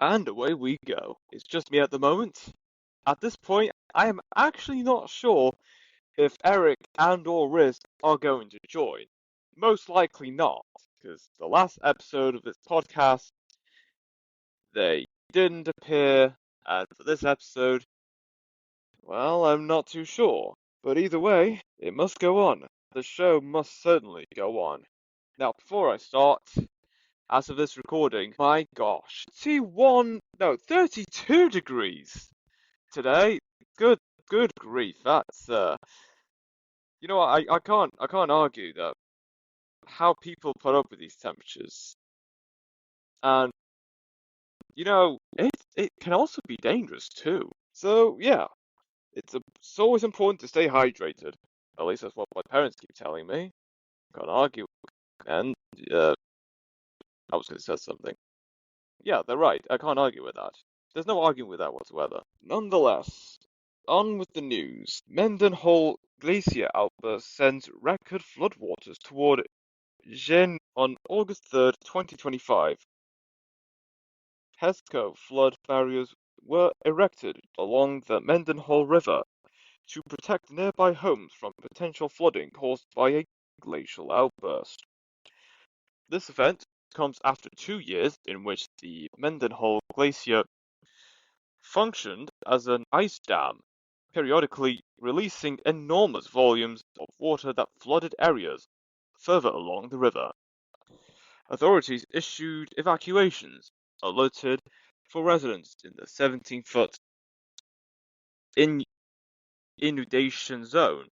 And away we go. It's just me at the moment. At this point, I am actually not sure if Eric and or Riz are going to join. Most likely not, because the last episode of this podcast, they didn't appear, and for this episode, well, I'm not too sure. But either way, it must go on. The show must certainly go on. Now, before I start, as of this recording, my gosh, 32 degrees today. Good grief, that's you know what, I can't argue that how people put up with these temperatures. And you know, it can also be dangerous too. So yeah, it's always important to stay hydrated. At least that's what my parents keep telling me. Can't argue. And I was going to say something. Yeah, they're right. I can't argue with that. There's no arguing with that whatsoever. Nonetheless, on with the news. Mendenhall Glacier outburst sends record floodwaters toward Gen on August 3rd, 2025. Tesco flood barriers were erected along the Mendenhall River to protect nearby homes from potential flooding caused by a glacial outburst. This event comes after 2 years in which the Mendenhall Glacier functioned as an ice dam, periodically releasing enormous volumes of water that flooded areas further along the river. Authorities issued evacuations, alerted for residents in the 17-foot inundation zone,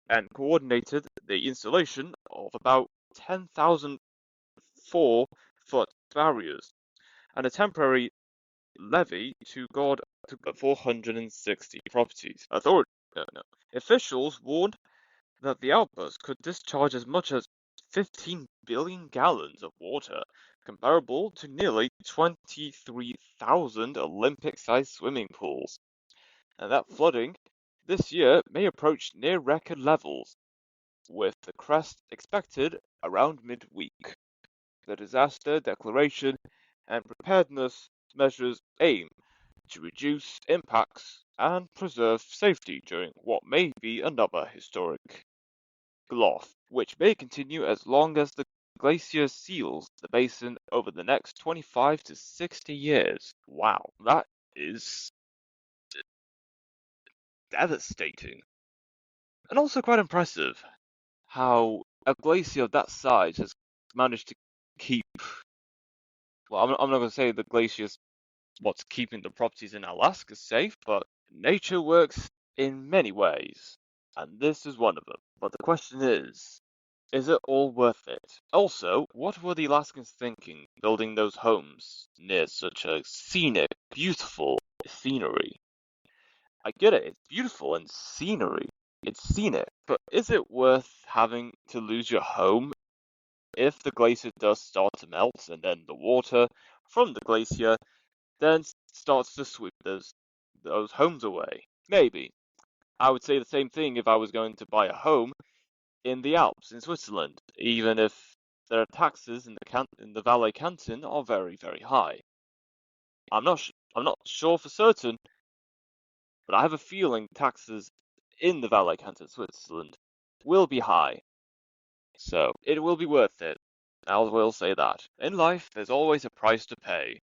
and coordinated the installation of about 10,000 4-foot barriers and a temporary levee to guard 460 properties. Officials warned that the outburst could discharge as much as 15 billion gallons of water, comparable to nearly 23,000 Olympic-sized swimming pools. And that flooding this year may approach near record levels, with the crest expected around midweek. The disaster declaration and preparedness measures aim to reduce impacts and preserve safety during what may be another historic glut, which may continue as long as the glacier seals the basin over the next 25 to 60 years. Wow, that is devastating. And also quite impressive how a glacier of that size has managed to keep. Well, I'm not going to say the glaciers what's keeping the properties in Alaska safe, but nature works in many ways, and this is one of them. But the question is it all worth it? Also, what were the Alaskans thinking building those homes near such a scenic, beautiful scenery? I get it, it's beautiful and scenery. It's scenic, but is it worth having to lose your home if the glacier does start to melt and then the water from the glacier then starts to sweep those homes away? Maybe. I would say the same thing if I was going to buy a home in the Alps in Switzerland, even if their taxes in the Valais canton are very, very high. I'm not sure for certain, but I have a feeling taxes in the Valais canton, Switzerland, will be high. So it will be worth it. I will say that. In life, there's always a price to pay,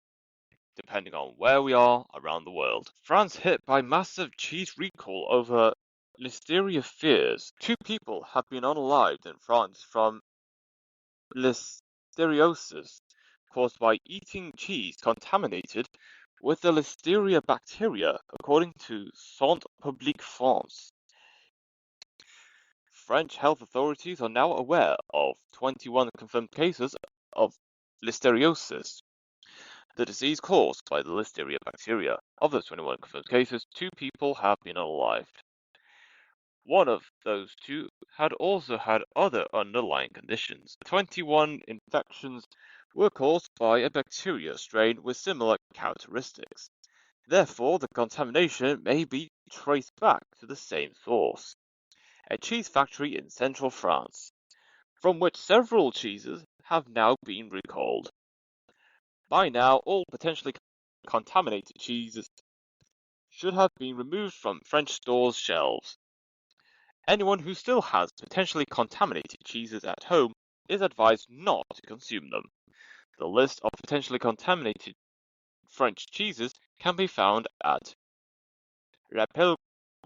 depending on where we are around the world. France hit by massive cheese recall over listeria fears. 2 people have been unalived in France from listeriosis caused by eating cheese contaminated with the listeria bacteria, according to Santé Publique France. French health authorities are now aware of 21 confirmed cases of listeriosis, the disease caused by the listeria bacteria. Of those 21 confirmed cases, 2 people have been unalived. One of those 2 had also had other underlying conditions. 21 infections were caused by a bacteria strain with similar characteristics. Therefore, the contamination may be traced back to the same source, a cheese factory in central France, from which several cheeses have now been recalled. By now, all potentially contaminated cheeses should have been removed from French stores' shelves. Anyone who still has potentially contaminated cheeses at home is advised not to consume them. The list of potentially contaminated French cheeses can be found at Rappel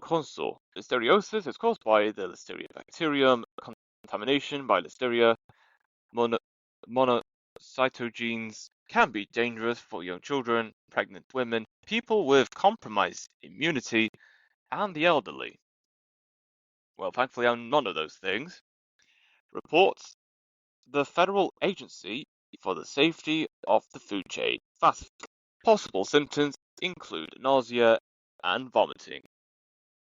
Consul. Listeriosis is caused by the Listeria bacterium. Contamination by Listeria monocytogenes can be dangerous for young children, pregnant women, people with compromised immunity, and the elderly. Well, thankfully, I'm none of those things. Reports the Federal Agency for the Safety of the Food Chain, FASF. Possible symptoms include nausea and vomiting,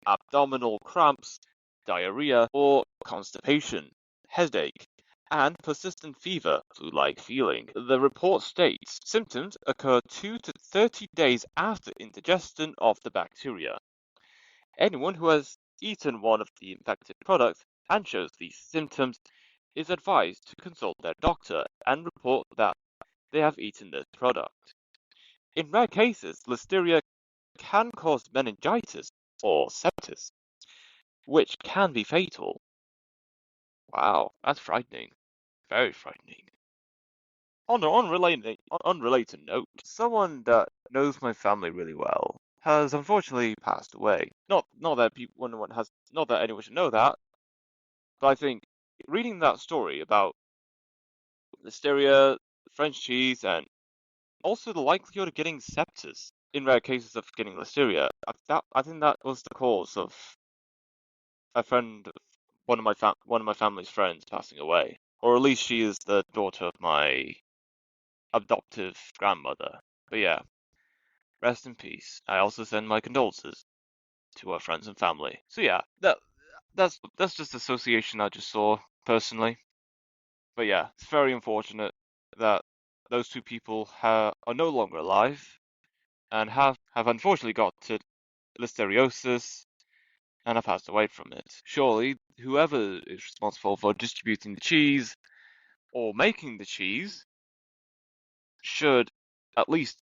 abdominal cramps, diarrhea or constipation, headache, and persistent fever, flu-like feeling. The report states symptoms occur 2 to 30 days after indigestion of the bacteria. Anyone who has eaten one of the infected products and shows these symptoms is advised to consult their doctor and report that they have eaten this product. In rare cases, Listeria can cause meningitis or sepsis, which can be fatal. Wow, that's frightening. Very frightening. On an unrelated note, someone that knows my family really well has unfortunately passed away. Not that not that anyone should know that, but I think reading that story about Listeria, French cheese, and also the likelihood of getting sepsis in rare cases of getting Listeria, I think that was the cause of a friend, one of my family's friends passing away, or at least she is the daughter of my adoptive grandmother. But yeah, rest in peace. I also send my condolences to her friends and family. So yeah, that's just association I just saw personally. But yeah, it's very unfortunate that those two people are no longer alive and have unfortunately got to listeriosis and have passed away from it. Surely, whoever is responsible for distributing the cheese or making the cheese should at least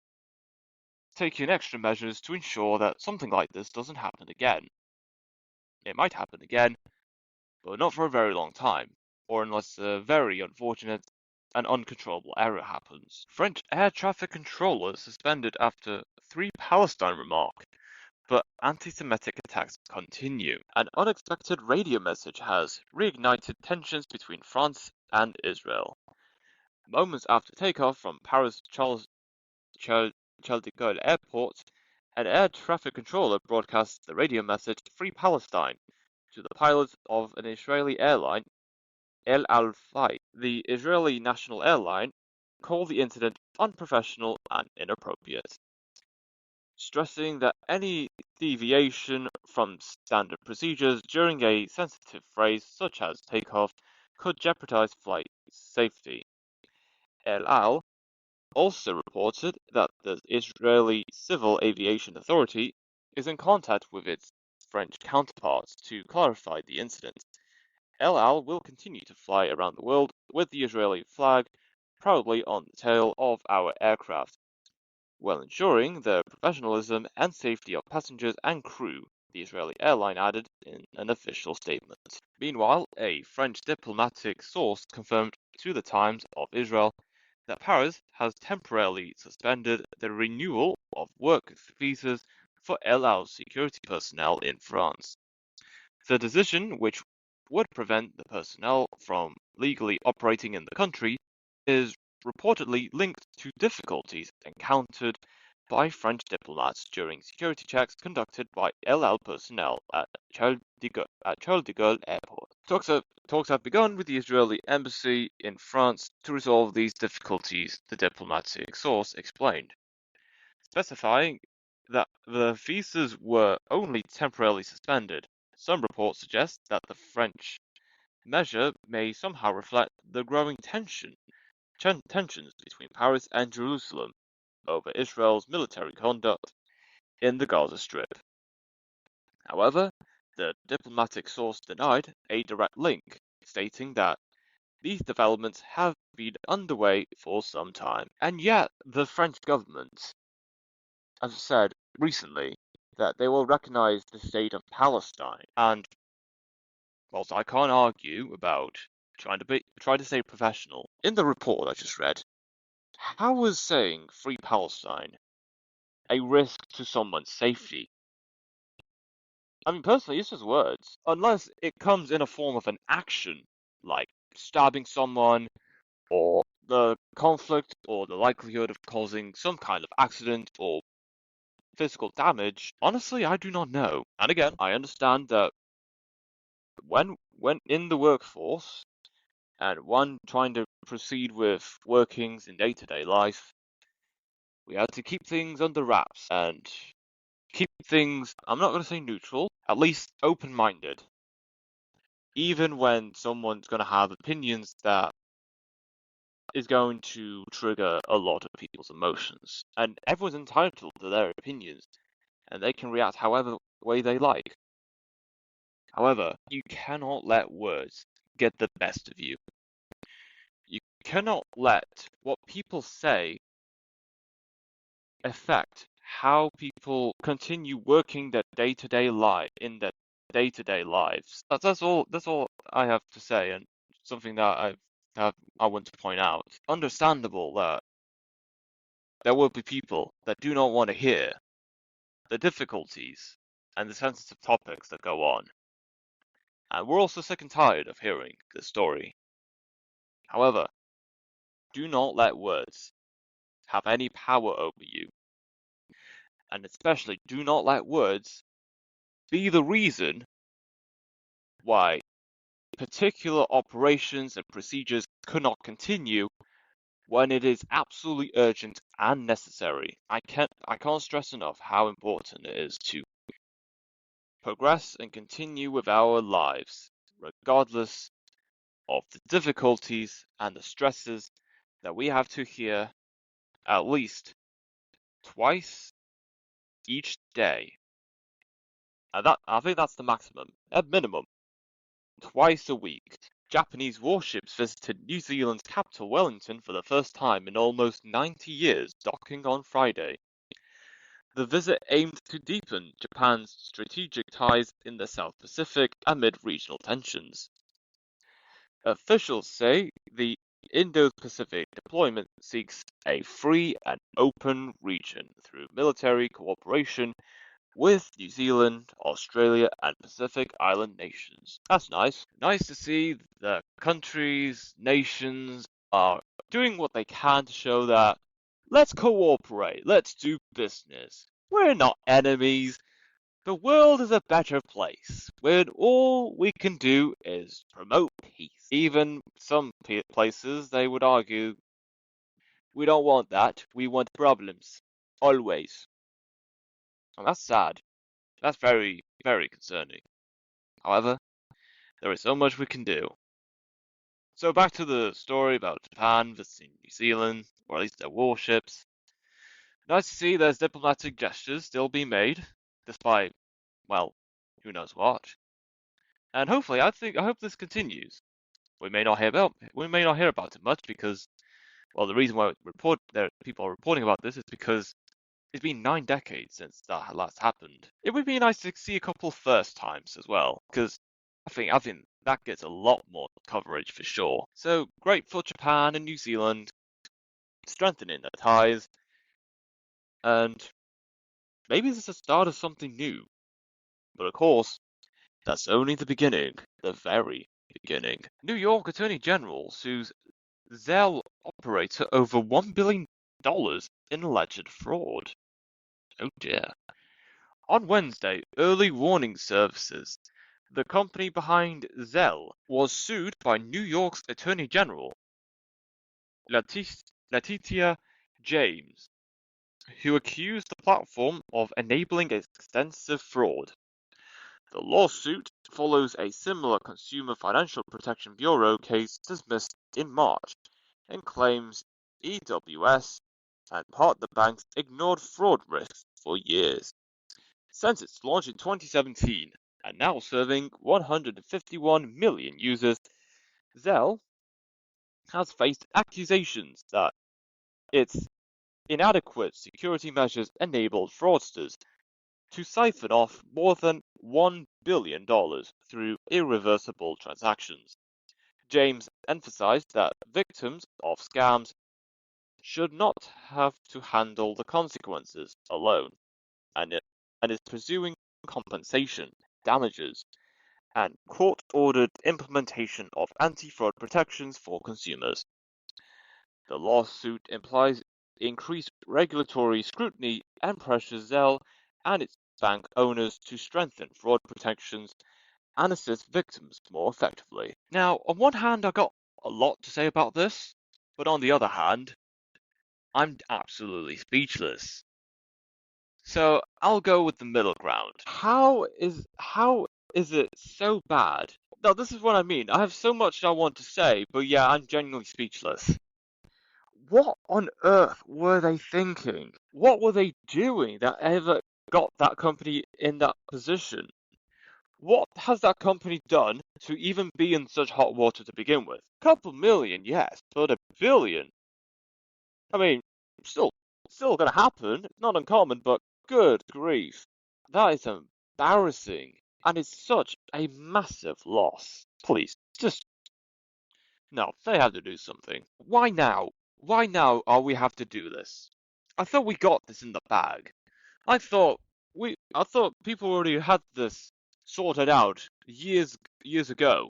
take in extra measures to ensure that something like this doesn't happen again. It might happen again, but not for a very long time, or unless a very unfortunate and uncontrollable error happens. French air traffic controllers suspended after 3 Palestine remark, but anti-Semitic attacks continue. An unexpected radio message has reignited tensions between France and Israel. Moments after takeoff from Paris Charles de Gaulle Airport, an air traffic controller broadcast the radio message "Free Palestine" to the pilot of an Israeli airline, El Al. The Israeli national airline called the incident unprofessional and inappropriate, stressing that any deviation from standard procedures during a sensitive phrase such as takeoff could jeopardize flight safety. El Al also reported that the Israeli Civil Aviation Authority is in contact with its French counterparts to clarify the incident. El Al will continue to fly around the world with the Israeli flag proudly on the tail of our aircraft, while ensuring the professionalism and safety of passengers and crew, the Israeli airline added in an official statement. Meanwhile, a French diplomatic source confirmed to the Times of Israel that Paris has temporarily suspended the renewal of work visas for El Al's security personnel in France. The decision, which would prevent the personnel from legally operating in the country, is reportedly linked to difficulties encountered by French diplomats during security checks conducted by El Al personnel at Charles de Gaulle Airport. Talks have begun with the Israeli embassy in France to resolve these difficulties, the diplomatic source explained, specifying that the visas were only temporarily suspended. Some reports suggest that the French measure may somehow reflect the growing tensions between Paris and Jerusalem over Israel's military conduct in the Gaza Strip. However, the diplomatic source denied a direct link, stating that these developments have been underway for some time. And yet, the French government as I said recently, that they will recognize the state of Palestine. And whilst I can't argue about try to stay professional, in the report I just read, how was saying free Palestine a risk to someone's safety? I mean, personally, it's just words. Unless it comes in a form of an action, like stabbing someone, or the conflict, or the likelihood of causing some kind of accident or physical damage, honestly, I do not know. And again, I understand that when in the workforce, and one trying to proceed with workings in day-to-day life, we have to keep things under wraps and keep things, I'm not going to say neutral, at least open-minded. Even when someone's going to have opinions that is going to trigger a lot of people's emotions. And everyone's entitled to their opinions, and they can react however way they like. However, you cannot let words get the best of you. You cannot let what people say affect how people continue working their day-to-day life in their day-to-day lives. That's all. That's all I have to say, and something that I want to point out. Understandable that there will be people that do not want to hear the difficulties and the sensitive topics that go on, and we're also sick and tired of hearing this story. However, do not let words have any power over you, and especially do not let words be the reason why particular operations and procedures could not continue when it is absolutely urgent and necessary. I can't stress enough how important it is to progress and continue with our lives, regardless of the difficulties and the stresses that we have to hear at least twice each day. And I think that's the maximum, at minimum, twice a week. Japanese warships visited New Zealand's capital Wellington for the first time in almost 90 years, docking on Friday. The visit aimed to deepen Japan's strategic ties in the South Pacific amid regional tensions. Officials say the Indo-Pacific deployment seeks a free and open region through military cooperation with New Zealand, Australia, and Pacific Island nations. That's nice. Nice to see the countries, nations are doing what they can to show that let's cooperate, let's do business. We're not enemies. The world is a better place, when all we can do is promote peace. Even some places, they would argue, we don't want that, we want problems. Always. And that's sad. That's very, very concerning. However, there is so much we can do. So back to the story about Japan visiting New Zealand, or at least their warships. Nice to see there's diplomatic gestures still being made, despite, well, who knows what. And hopefully, I hope this continues. We may not hear about it much because, well, the reason why people are reporting about this is because it's been 9 decades since that last happened. It would be nice to see a couple first times as well, because I think that gets a lot more coverage for sure. So great for Japan and New Zealand, strengthening their ties, and maybe this is the start of something new. But of course, that's only the beginning, the very beginning. New York Attorney General sues Zelle operator over $1 billion in alleged fraud. Oh dear. On Wednesday, Early Warning Services, the company behind Zelle, was sued by New York's Attorney General, Letitia James, who accused the platform of enabling extensive fraud. The lawsuit follows a similar Consumer Financial Protection Bureau case dismissed in March and claims EWS and partner banks ignored fraud risks for years. Since its launch in 2017 and now serving 151 million users, Zelle has faced accusations that its inadequate security measures enabled fraudsters to siphon off more than $1 billion through irreversible transactions. James emphasized that victims of scams should not have to handle the consequences alone, and is pursuing compensation, damages, and court-ordered implementation of anti-fraud protections for consumers. The lawsuit implies increased regulatory scrutiny and pressures Zelle and its bank owners to strengthen fraud protections and assist victims more effectively. Now, on one hand, I got a lot to say about this, but on the other hand, I'm absolutely speechless. So I'll go with the middle ground. How is it so bad? Now, this is what I mean. I have so much I want to say, but yeah, I'm genuinely speechless. What on earth were they thinking? What were they doing that ever got that company in that position? What has that company done to even be in such hot water to begin with? Couple million, yes, but $1 billion? I mean, still gonna happen. It's not uncommon, but good grief. That is embarrassing. And it's such a massive loss. Please, just... No, they have to do something. Why now? Why now are we have to do this? I thought we got this in the bag. I thought people already had this sorted out years ago.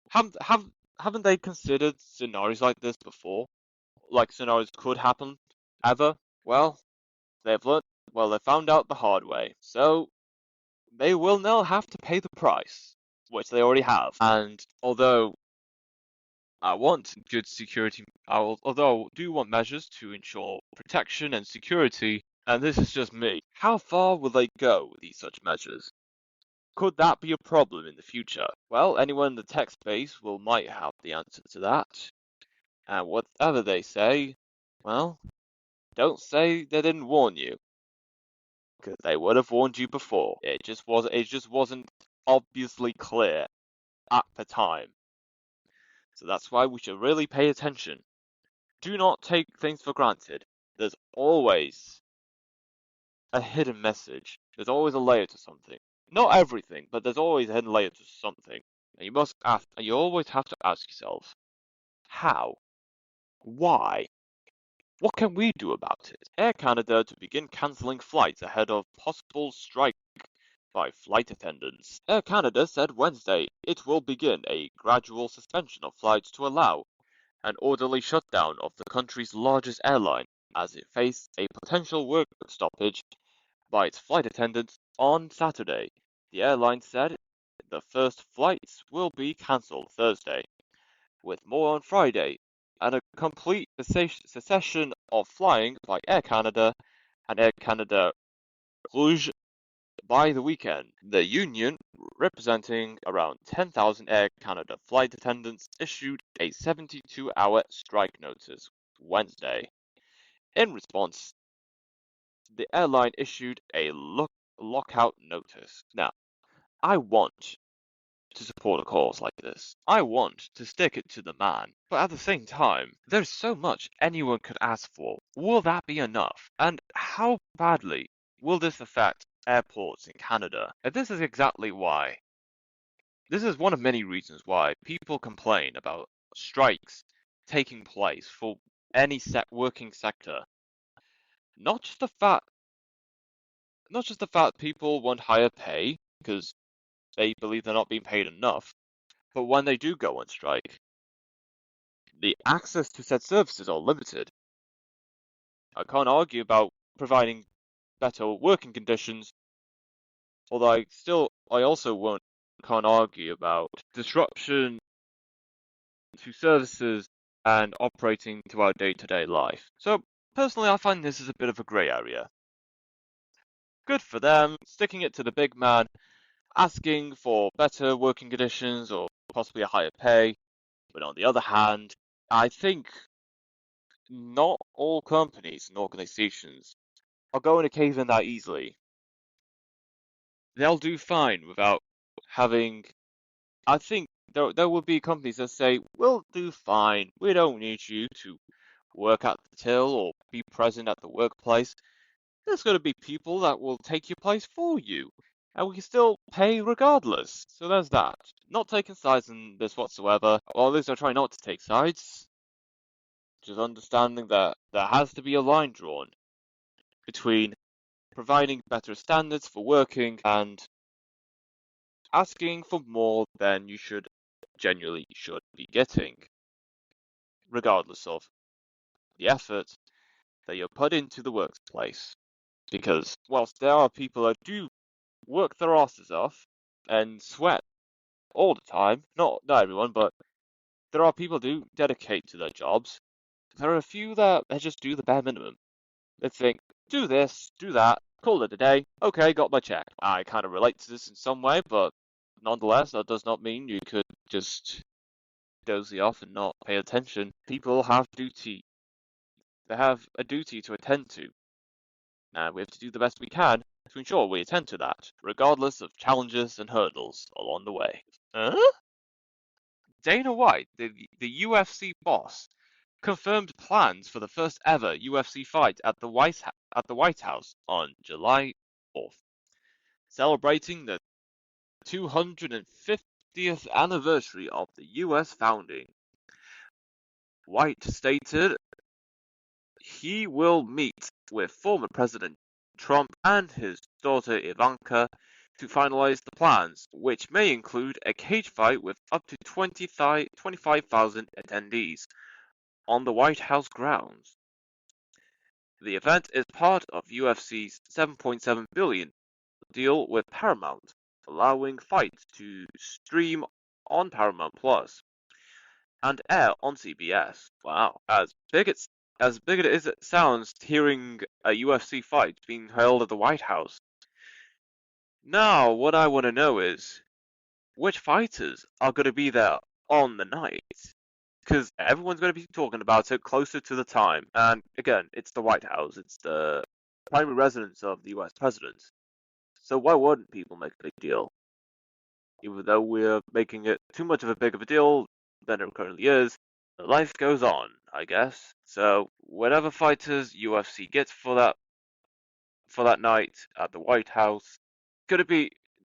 Haven't they considered scenarios like this before? Like scenarios could happen ever? Well, they've learned. Well, they found out the hard way. So they will now have to pay the price, which they already have. And although I want good security, although I do want measures to ensure protection and security, and this is just me, how far will they go with these such measures? Could that be a problem in the future? Well, anyone in the tech space might have the answer to that. And whatever they say, well, don't say they didn't warn you, because they would have warned you before. It just wasn't obviously clear at the time. So that's why we should really pay attention. Do not take things for granted. There's always a hidden message. There's always a layer to something. Not everything, but there's always a hidden layer to something. And you always have to ask yourself, how? Why? What can we do about it? Air Canada to begin cancelling flights ahead of possible strike by flight attendants. Air Canada said Wednesday it will begin a gradual suspension of flights to allow an orderly shutdown of the country's largest airline as it faced a potential work stoppage by its flight attendants on Saturday. The airline said the first flights will be cancelled Thursday, with more on Friday, and a complete cessation of flying by Air Canada and Air Canada Rouge by the weekend. The union, representing around 10,000 Air Canada flight attendants, issued a 72-hour strike notice Wednesday. In response, the airline issued a lockout notice. Now, I want to support a cause like this. I want to stick it to the man. But at the same time, there's so much anyone could ask for. Will that be enough? And how badly will this affect airports in Canada? And this is exactly why. This is one of many reasons why people complain about strikes taking place for any working sector. Not just the fact people want higher pay because they believe they're not being paid enough, but when they do go on strike, the access to said services are limited. I can't argue about providing better working conditions, although I also can't argue about disruption to services and operating to our day-to-day life. So personally, I find this is a bit of a grey area. Good for them, sticking it to the big man, asking for better working conditions or possibly a higher pay. But on the other hand, I think not all companies and organizations are going to cave in that easily. They'll do fine without having... I think there will be companies that say, we'll do fine, we don't need you to work at the till or be present at the workplace, there's going to be people that will take your place for you, and we can still pay regardless. So there's that. Not taking sides in this whatsoever, or at least I try not to take sides. Just understanding that there has to be a line drawn between providing better standards for working and asking for more than you genuinely should be getting, regardless of the effort that you're put into the workplace. Because whilst there are people that do work their asses off and sweat all the time, not everyone, but there are people who do dedicate to their jobs. There are a few that just do the bare minimum. They think, do this, do that, call it a day, okay, got my check. I kind of relate to this in some way, but nonetheless, that does not mean you could just dozy off and not pay attention. People have duty. They have a duty to attend to, and we have to do the best we can to ensure we attend to that, regardless of challenges and hurdles along the way. Dana White, the UFC boss, confirmed plans for the first ever UFC fight at the White House on July 4th, celebrating the 250th anniversary of the US founding. White stated he will meet with former President Trump and his daughter Ivanka to finalize the plans, which may include a cage fight with up to 25,000 attendees on the White House grounds. The event is part of UFC's $7.7 billion deal with Paramount, allowing fights to stream on Paramount Plus and air on CBS. Wow, as big it is it sounds hearing a UFC fight being held at the White House. Now, what I want to know is which fighters are going to be there on the night, because everyone's going to be talking about it closer to the time. And again, it's the White House, it's the primary residence of the US president. So why wouldn't people make a big deal? Even though we're making it too much of a big of a deal than it currently is, life goes on, I guess. So whatever fighters UFC gets for that night at the White House,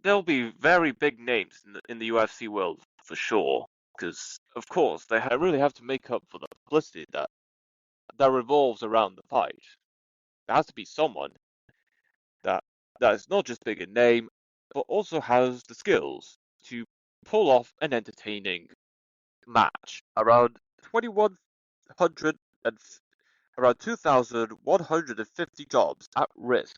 there'll be very big names in the UFC world for sure. Because of course they really have to make up for the publicity that revolves around the fight. There has to be someone that is not just big in name, but also has the skills to pull off an entertaining match. Around 2,100 and around 2,150 jobs at risk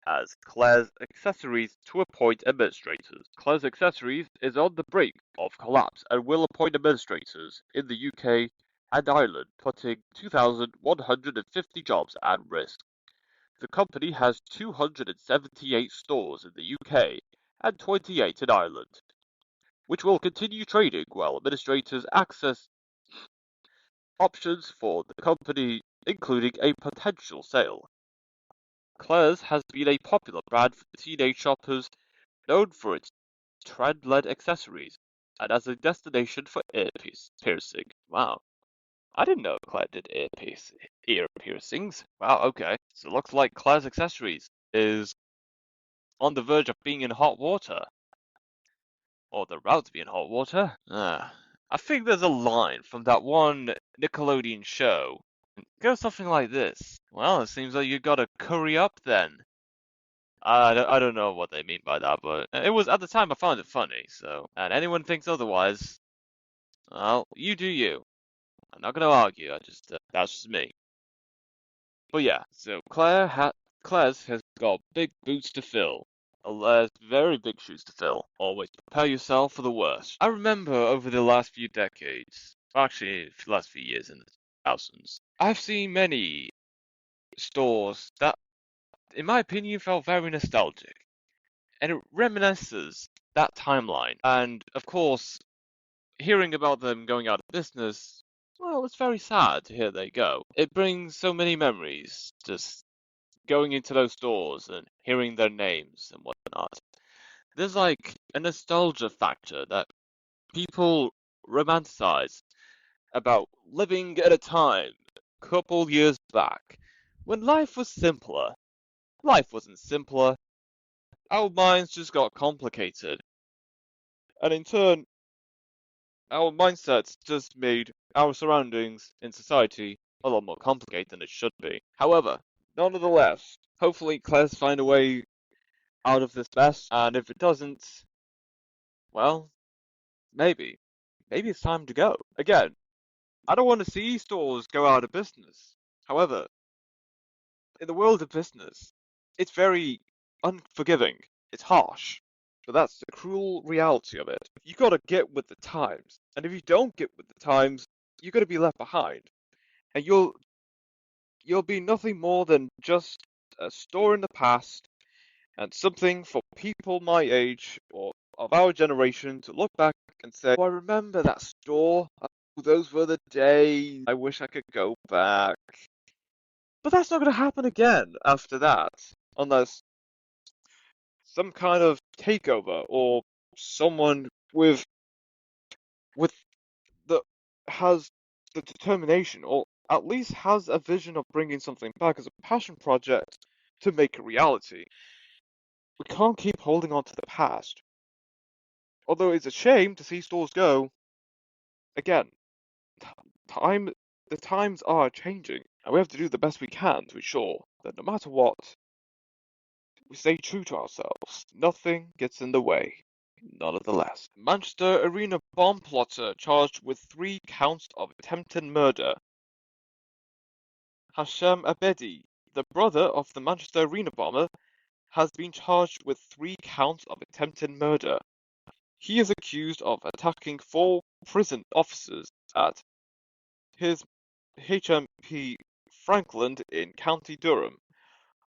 as Claire's Accessories to appoint administrators. Claire's Accessories is on the brink of collapse and will appoint administrators in the UK and Ireland, putting 2,150 jobs at risk. The company has 278 stores in the UK and 28 in Ireland, which will continue trading while administrators access options for the company, including a potential sale. Claire's has been a popular brand for teenage shoppers, known for its trend-led accessories, and as a destination for ear piercing. Wow. I didn't know Claire did ear piercings. Wow, okay. So it looks like Claire's Accessories is on the verge of being in hot water. Or the route to be in hot water. I think there's a line from that one Nickelodeon show. It goes something like this. Well, it seems like you gotta curry up then. I don't know what they mean by that, but it was at the time I found it funny. So, and anyone thinks otherwise, well, you do you. I'm not gonna argue. That's just me. But yeah, so Claire's has got big boots to fill. Very big shoes to fill. Always prepare yourself for the worst. I remember over the last few decades, actually the last few years in the thousands, I've seen many stores that, in my opinion, felt very nostalgic. And it reminisces that timeline. And of course, hearing about them going out of business, well, it's very sad to hear they go. It brings so many memories, just going into those stores and hearing their names and whatnot. There's like a nostalgia factor that people romanticize about living at a time couple years back, when life was simpler. Life wasn't simpler. Our minds just got complicated. And in turn, our mindsets just made our surroundings in society a lot more complicated than it should be. However, nonetheless, hopefully Claire's find a way out of this mess, and if it doesn't, well, maybe. Maybe it's time to go. Again, I don't want to see stores go out of business. However, in the world of business, it's very unforgiving. It's harsh. But that's the cruel reality of it. You gotta get with the times. And if you don't get with the times, you're gonna be left behind. And you'll be nothing more than just a store in the past and something for people my age or of our generation to look back and say, oh, I remember that store. Oh, those were the days. I wish I could go back. But that's not going to happen again after that, unless some kind of takeover or someone with the has the determination or at least has a vision of bringing something back as a passion project to make a reality. We can't keep holding on to the past. Although it's a shame to see stores go, again, time the times are changing, and we have to do the best we can to ensure that no matter what, we stay true to ourselves. Nothing gets in the way, nonetheless. Manchester Arena bomb plotter charged with 3 counts of attempted murder. Hashem Abedi, the brother of the Manchester Arena bomber, has been charged with 3 counts of attempted murder. He is accused of attacking 4 prison officers at his HMP Franklin in County Durham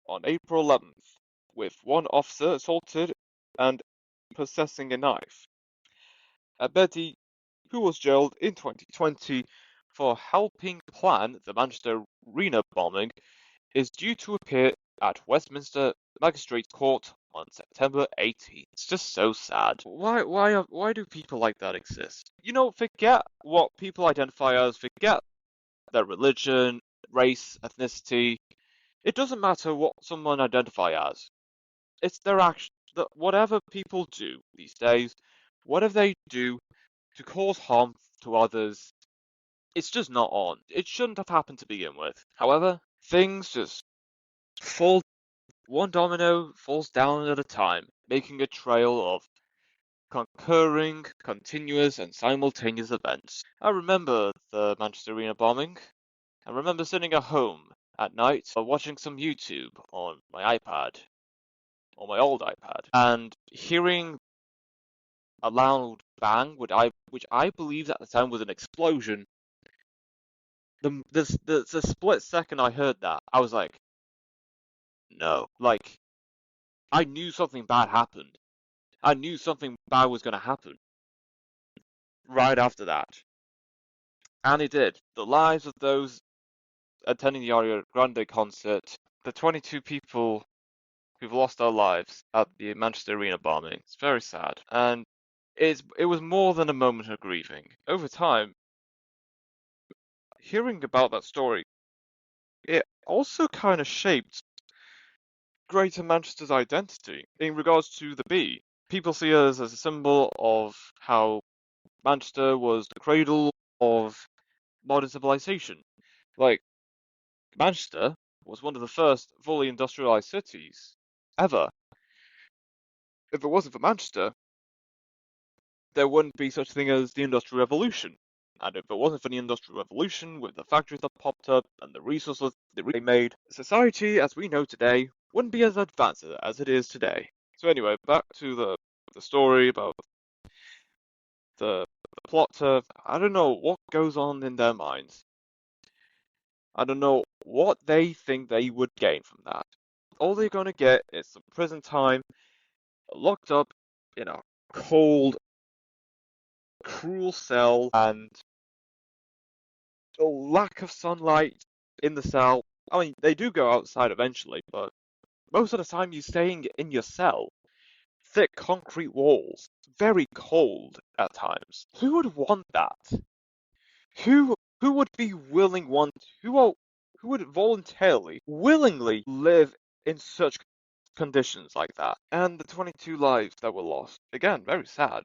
on April 11th, with one officer assaulted and possessing a knife. Abedi, who was jailed in 2020 for helping plan the Manchester Arena bombing, is due to appear at Westminster Magistrates Court on September 18th. It's just so sad. Why do people like that exist? Forget what people identify as, forget their religion, race, ethnicity. It doesn't matter what someone identify as. It's their action. Whatever people do these days, whatever they do to cause harm to others, it's just not on. It shouldn't have happened to begin with. However, things just fall. One domino falls down at a time, making a trail of concurring, continuous, and simultaneous events. I remember the Manchester Arena bombing. I remember sitting at home at night watching some YouTube on my iPad, on my old iPad, and hearing a loud bang, which I believed at the time was an explosion. The split second I heard that, I was like, no. Like, I knew something bad happened. I knew something bad was going to happen right after that. And it did. The lives of those attending the Ariana Grande concert, the 22 people who've lost their lives at the Manchester Arena bombing. It's very sad. And it was more than a moment of grieving. Over time, hearing about that story, it also kind of shaped Greater Manchester's identity in regards to the bee. People see us as a symbol of how Manchester was the cradle of modern civilization. Like, Manchester was one of the first fully industrialized cities ever. If it wasn't for Manchester, there wouldn't be such thing as the Industrial Revolution. And if it wasn't for the Industrial Revolution, with the factories that popped up and the resources they made, society as we know today wouldn't be as advanced as it is today. So anyway, back to the story about the plotter. I don't know what goes on in their minds. I don't know what they think they would gain from that. All they're going to get is some prison time, locked up in a cold, cruel cell, and a lack of sunlight in the cell. I mean, they do go outside eventually, but most of the time you're staying in your cell. Thick concrete walls, very cold at times. Who would want that? Who would be willing want? who would voluntarily, willingly live in such conditions like that. And the 22 lives that were lost. Again, very sad.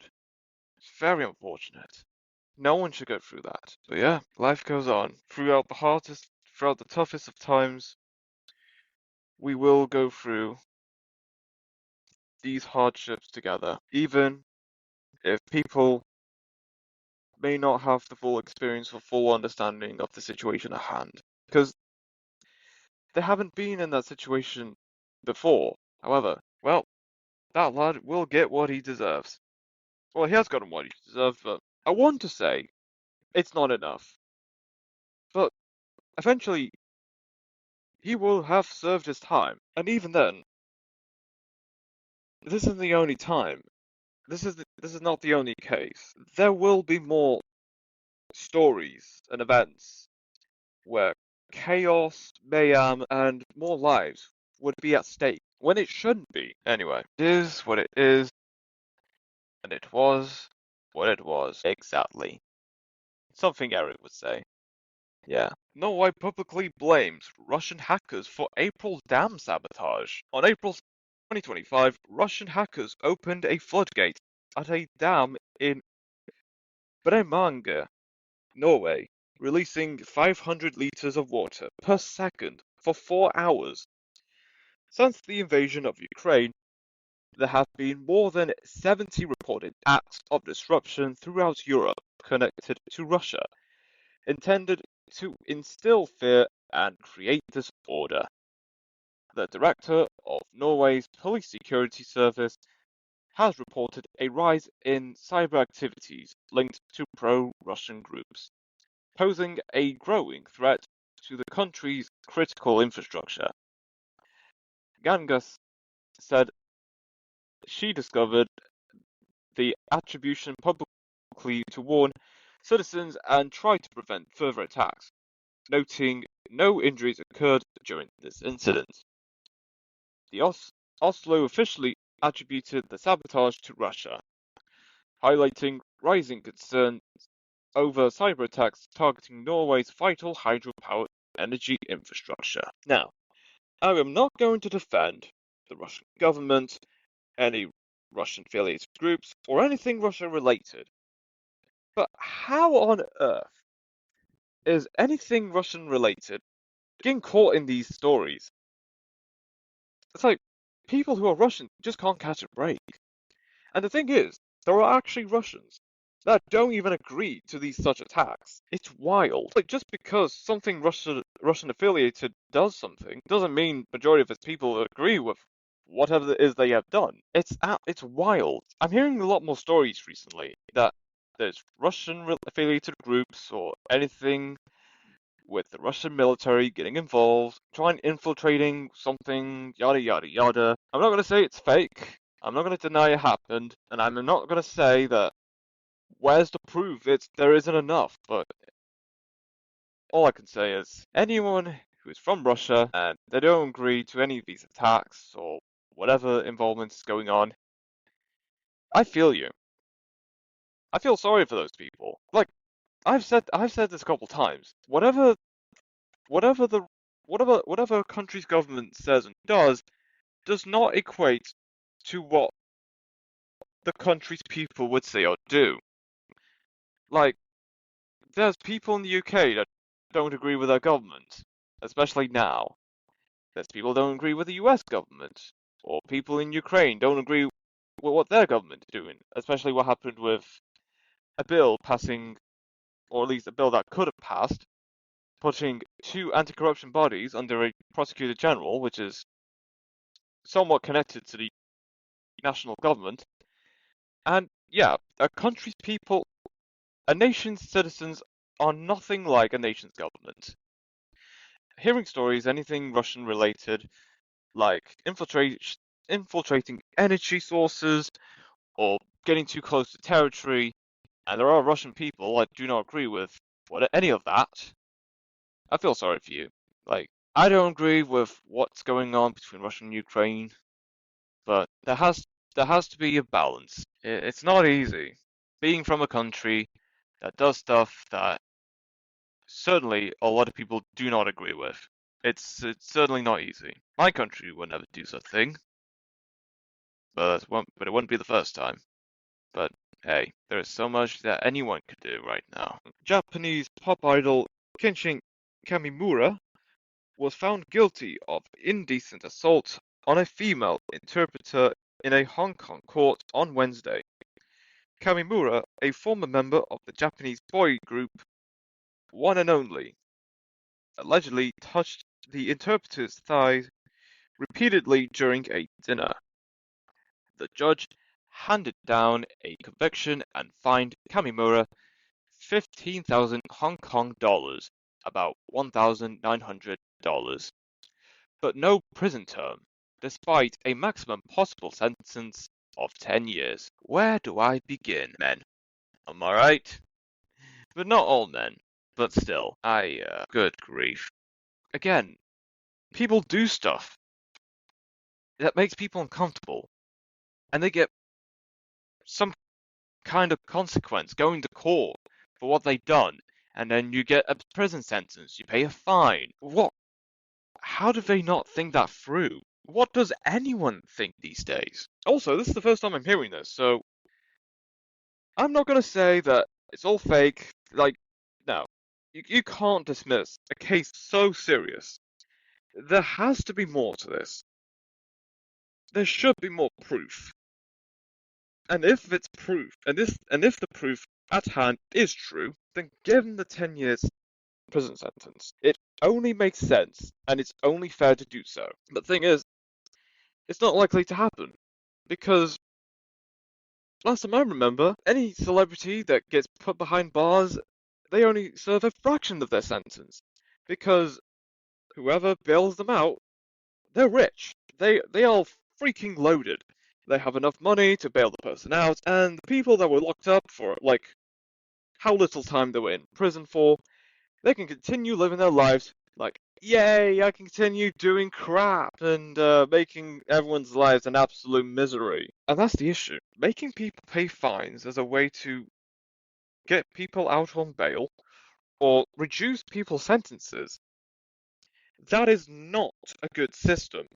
It's very unfortunate. No one should go through that. But yeah, life goes on. Throughout the toughest of times, we will go through these hardships together. Even if people may not have the full experience or full understanding of the situation at hand. Because they haven't been in that situation before. However, well, that lad will get what he deserves. Well, he has gotten what he deserves, but I want to say it's not enough. But eventually, he will have served his time. And even then, this isn't the only time. This is not the only case. There will be more stories and events where chaos, mayhem, and more lives would be at stake when it shouldn't be. Anyway, it is what it is, and it was what it was. Exactly. Something Eric would say. Yeah. Norway publicly blames Russian hackers for April dam sabotage. On April 2025, Russian hackers opened a floodgate at a dam in Bremanger, Norway, releasing 500 liters of water per second for 4 hours. Since the invasion of Ukraine, there have been more than 70 reported acts of disruption throughout Europe connected to Russia, intended to instill fear and create disorder. The director of Norway's Police Security Service has reported a rise in cyber activities linked to pro-Russian groups, posing a growing threat to the country's critical infrastructure. Gangas said she discovered the attribution publicly to warn citizens and try to prevent further attacks, noting no injuries occurred during this incident. The Oslo officially attributed the sabotage to Russia, highlighting rising concerns over cyber attacks targeting Norway's vital hydropower energy infrastructure. Now, I am not going to defend the Russian government, any Russian affiliated groups, or anything Russia related. But how on earth is anything Russian related getting caught in these stories? It's like people who are Russian just can't catch a break. And the thing is, there are actually Russians that don't even agree to these such attacks. It's wild. Like just because something Russian affiliated does something doesn't mean majority of its people agree with whatever it is they have done. It's wild. I'm hearing a lot more stories recently that there's Russian affiliated groups or anything with the Russian military getting involved, trying infiltrating something, yada yada yada. I'm not gonna say it's fake. I'm not gonna deny it happened, and I'm not gonna say that where's the proof there isn't enough, but all I can say is anyone who is from Russia and they don't agree to any of these attacks or whatever involvement is going on, I feel you. I feel sorry for those people. Like I've said this a couple times. Whatever a country's government says and does not equate to what the country's people would say or do. Like, there's people in the UK that don't agree with their government, especially now. There's people that don't agree with the US government, or people in Ukraine don't agree with what their government is doing, especially what happened with a bill passing, or at least a bill that could have passed, putting two anti-corruption bodies under a prosecutor general, which is somewhat connected to the national government. And yeah, a country's people, a nation's citizens are nothing like a nation's government. Hearing stories, anything Russian related, like infiltrating energy sources or getting too close to territory, and there are Russian people that do not agree with any of that, I feel sorry for you. Like, I don't agree with what's going on between Russia and Ukraine, but there has to be a balance. It's not easy being from a country that does stuff that certainly a lot of people do not agree with. It's certainly not easy. My country would never do such a thing, but it wouldn't be the first time. But hey, there is so much that anyone could do right now. Japanese pop idol Kenshin Kamimura was found guilty of indecent assault on a female interpreter in a Hong Kong court on Wednesday. Kamimura, a former member of the Japanese boy group One and Only, allegedly touched the interpreter's thighs repeatedly during a dinner. The judge handed down a conviction and fined Kamimura 15,000 Hong Kong dollars, about $1,900, but no prison term, despite a maximum possible sentence of 10 years. Where do I begin, men? Am I right? But not all men. But still, good grief. Again, people do stuff that makes people uncomfortable, and they get some kind of consequence going to court for what they've done, and then you get a prison sentence, you pay a fine. What? How do they not think that through? What does anyone think these days? Also, this is the first time I'm hearing this, so I'm not going to say that it's all fake. Like, no. You can't dismiss a case so serious. There has to be more to this. There should be more proof. And if it's proof, and if the proof at hand is true, then give him the 10 years prison sentence. It only makes sense, and it's only fair to do so. But the thing is, it's not likely to happen, because last time I remember, any celebrity that gets put behind bars, they only serve a fraction of their sentence, because whoever bails them out, they're rich. They are freaking loaded. They have enough money to bail the person out, and the people that were locked up for, like, how little time they were in prison for, they can continue living their lives like, yay, I can continue doing crap and making everyone's lives an absolute misery. And that's the issue. Making people pay fines as a way to get people out on bail or reduce people's sentences, that is not a good system.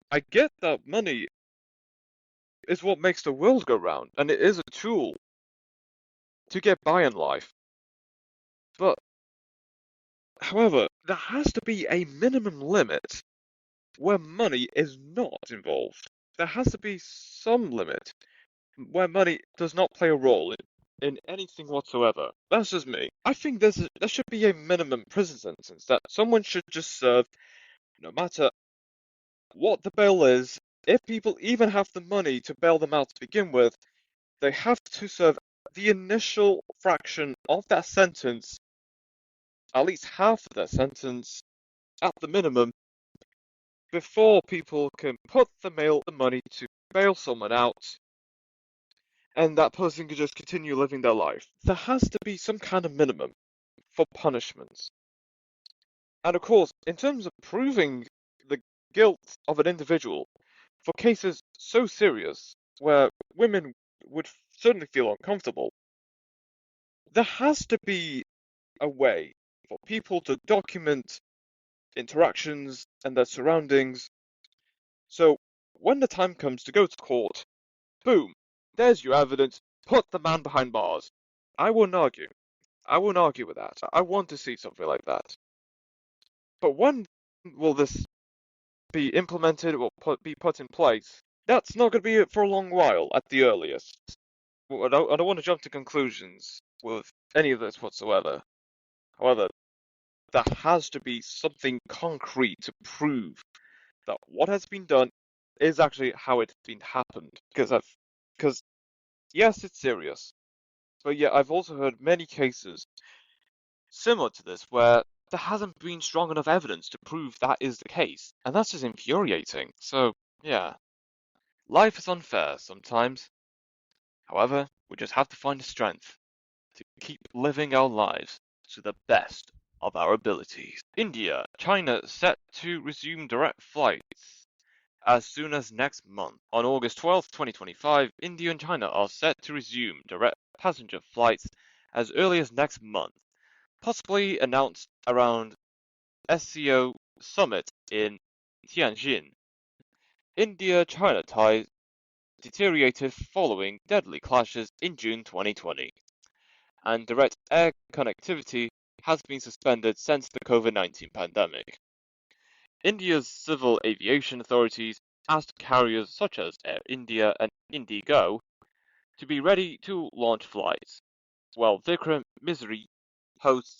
I get that money is what makes the world go round, and it is a tool to get by in life. But, however, there has to be a minimum limit where money is not involved. There has to be some limit where money does not play a role in anything whatsoever. That's just me. I think there should be a minimum prison sentence that someone should just serve no matter what the bail is. If people even have the money to bail them out to begin with, they have to serve the initial fraction of that sentence, at least half of that sentence, at the minimum, before people can put the money to bail someone out, and that person can just continue living their life. There has to be some kind of minimum for punishments. And of course, in terms of proving the guilt of an individual, for cases so serious where women would certainly feel uncomfortable, there has to be a way for people to document interactions and their surroundings. So when the time comes to go to court, boom, there's your evidence, put the man behind bars. I wouldn't argue. I wouldn't argue with that. I want to see something like that. But when will this be implemented or be put in place? That's not going to be for a long while at the earliest. I don't want to jump to conclusions with any of this whatsoever. However, there has to be something concrete to prove that what has been done is actually how it's been happened. Because yes, it's serious, but yeah, I've also heard many cases similar to this where there hasn't been strong enough evidence to prove that is the case, and that's just infuriating. So yeah, life is unfair sometimes. However, we just have to find the strength to keep living our lives to the best of our abilities. India, China set to resume direct flights as soon as next month. On August 12, 2025, India and China are set to resume direct passenger flights as early as next month, possibly announced around SCO summit in Tianjin. India-China ties deteriorated following deadly clashes in June 2020, and direct air connectivity has been suspended since the COVID-19 pandemic. India's civil aviation authorities asked carriers such as Air India and Indigo to be ready to launch flights, while Vikram Misri hosts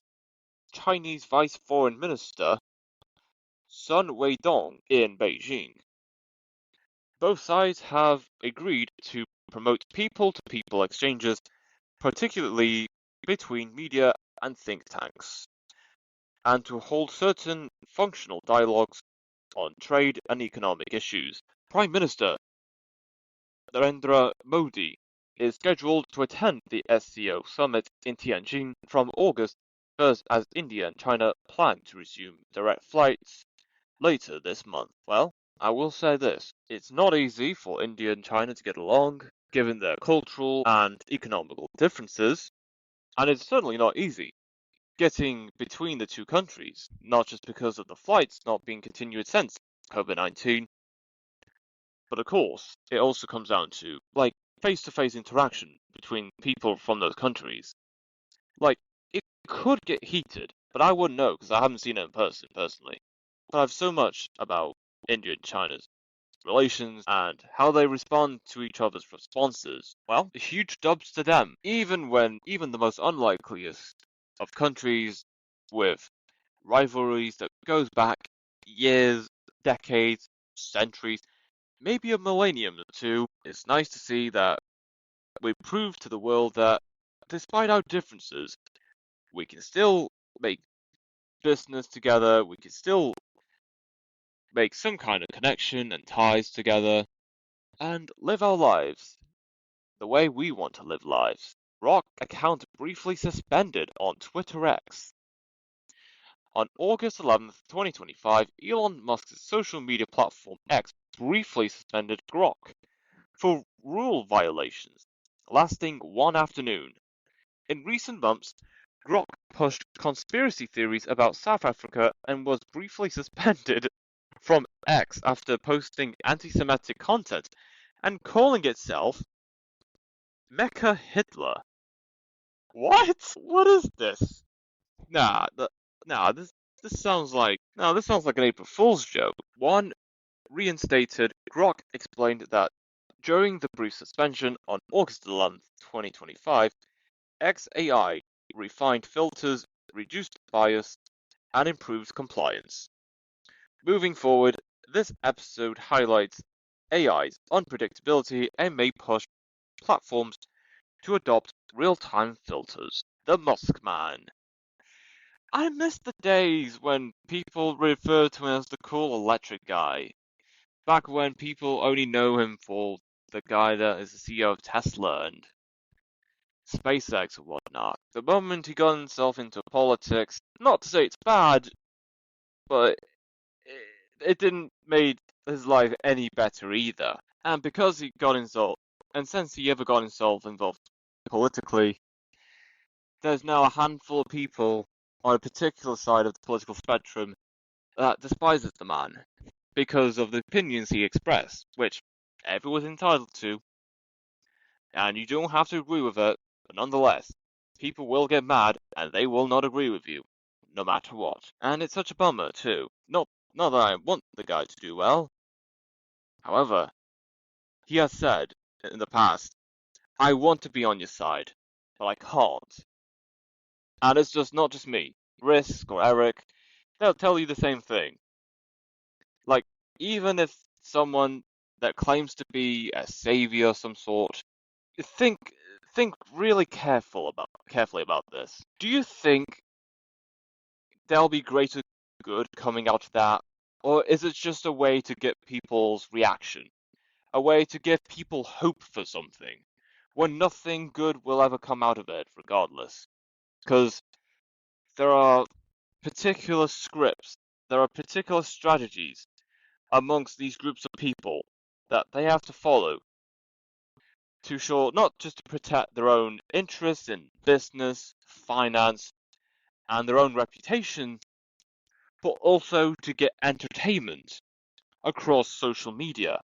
Chinese Vice Foreign Minister Sun Weidong in Beijing. Both sides have agreed to promote people-to-people exchanges, particularly between media and think tanks, and to hold certain functional dialogues on trade and economic issues. Prime Minister Narendra Modi is scheduled to attend the SCO summit in Tianjin from August 1st as India and China plan to resume direct flights later this month. Well, I will say this, it's not easy for India and China to get along, given their cultural and economical differences, and it's certainly not easy getting between the two countries, not just because of the flights not being continued since COVID-19, but of course, it also comes down to, like, face-to-face interaction between people from those countries. Like, it could get heated, but I wouldn't know because I haven't seen it in person, personally. But I've so much about India and China's relations and how they respond to each other's responses. Well, huge dubs to them, even the most unlikeliest of countries with rivalries that goes back years, decades, centuries, maybe a millennium or two. It's nice to see that we prove to the world that despite our differences, we can still make business together, we can still make some kind of connection and ties together, and live our lives the way we want to live lives. Rock account briefly suspended on Twitter X. On August 11th, 2025, Elon Musk's social media platform X briefly suspended Grok for rule violations, lasting one afternoon. In recent months, Grok pushed conspiracy theories about South Africa and was briefly suspended from X after posting anti-Semitic content and calling itself Mecha Hitler. What? What is this? Nah, this sounds like an April Fool's joke. One reinstated Grok explained that during the brief suspension on August 11th, 2025, XAI refined filters, reduced bias, and improved compliance. Moving forward, this episode highlights AI's unpredictability and may push platforms to adopt real-time filters. The Musk Man. I miss the days when people referred to him as the cool electric guy. Back when people only know him for the guy that is the CEO of Tesla and SpaceX and whatnot. The moment he got himself into politics, not to say it's bad, but it didn't make his life any better either. And because he got himself, and since he ever got himself involved politically, there's now a handful of people on a particular side of the political spectrum that despises the man because of the opinions he expressed, which everyone's entitled to, and you don't have to agree with it, but nonetheless, people will get mad and they will not agree with you, no matter what. And it's such a bummer too. Not that I want the guy to do well. However, he has said in the past, I want to be on your side, but I can't. And it's just not just me. Risk or Eric, they'll tell you the same thing. Like, even if someone that claims to be a savior of some sort, think really carefully about this. Do you think there'll be greater good coming out of that? Or is it just a way to get people's reaction? A way to give people hope for something, when nothing good will ever come out of it regardless? Because there are particular scripts, there are particular strategies amongst these groups of people that they have to follow to show not just to protect their own interests in business, finance, and their own reputation, but also to get entertainment across social media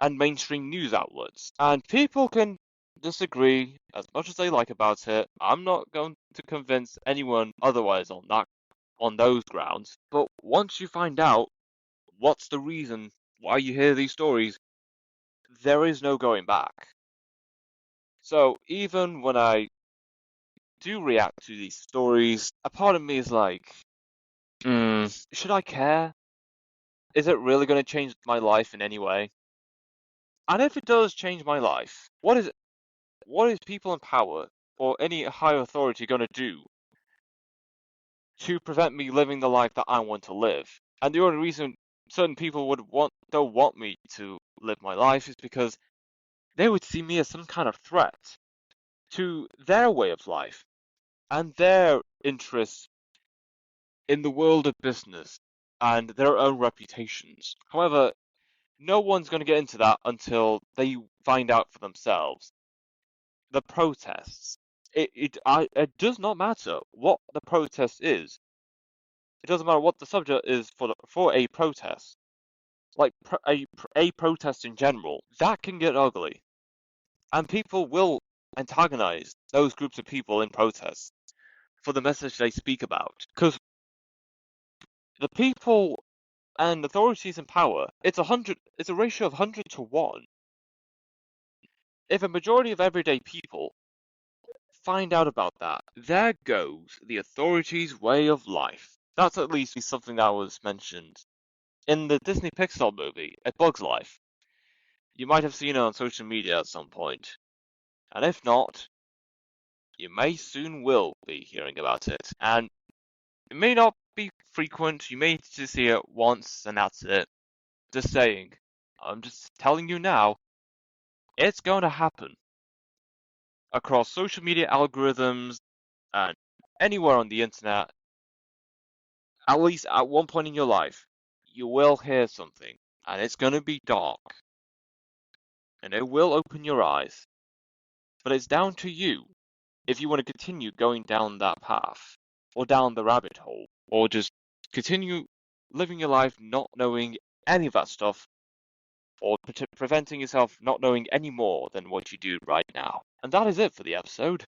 and mainstream news outlets. And people can disagree as much as they like about it. I'm not going to convince anyone otherwise on those grounds. But once you find out what's the reason why you hear these stories, there is no going back. So even when I do react to these stories, a part of me is like, should I care? Is it really going to change my life in any way? And if it does change my life, what is people in power or any higher authority going to do to prevent me living the life that I want to live? And the only reason certain people don't want me to live my life is because they would see me as some kind of threat to their way of life and their interests in the world of business and their own reputations. However, no one's going to get into that until they find out for themselves. The protests. It does not matter what the protest is. It doesn't matter what the subject is for a protest. Like a protest in general, that can get ugly, and people will antagonize those groups of people in protests for the message they speak about. Because the people and authorities in power, it's a ratio of 100 to 1. If a majority of everyday people find out about that, there goes the authorities' way of life. That's at least something that was mentioned in the Disney Pixar movie, A Bug's Life. You might have seen it on social media at some point, and if not, you may soon will be hearing about it. And it may not be frequent, you may just see it once and that's it. Just saying. I'm just telling you now, it's going to happen. Across social media algorithms and anywhere on the internet, at least at one point in your life, you will hear something, and it's going to be dark. And it will open your eyes. But it's down to you if you want to continue going down that path, or down the rabbit hole, or just continue living your life not knowing any of that stuff, or preventing yourself not knowing any more than what you do right now. And that is it for the episode.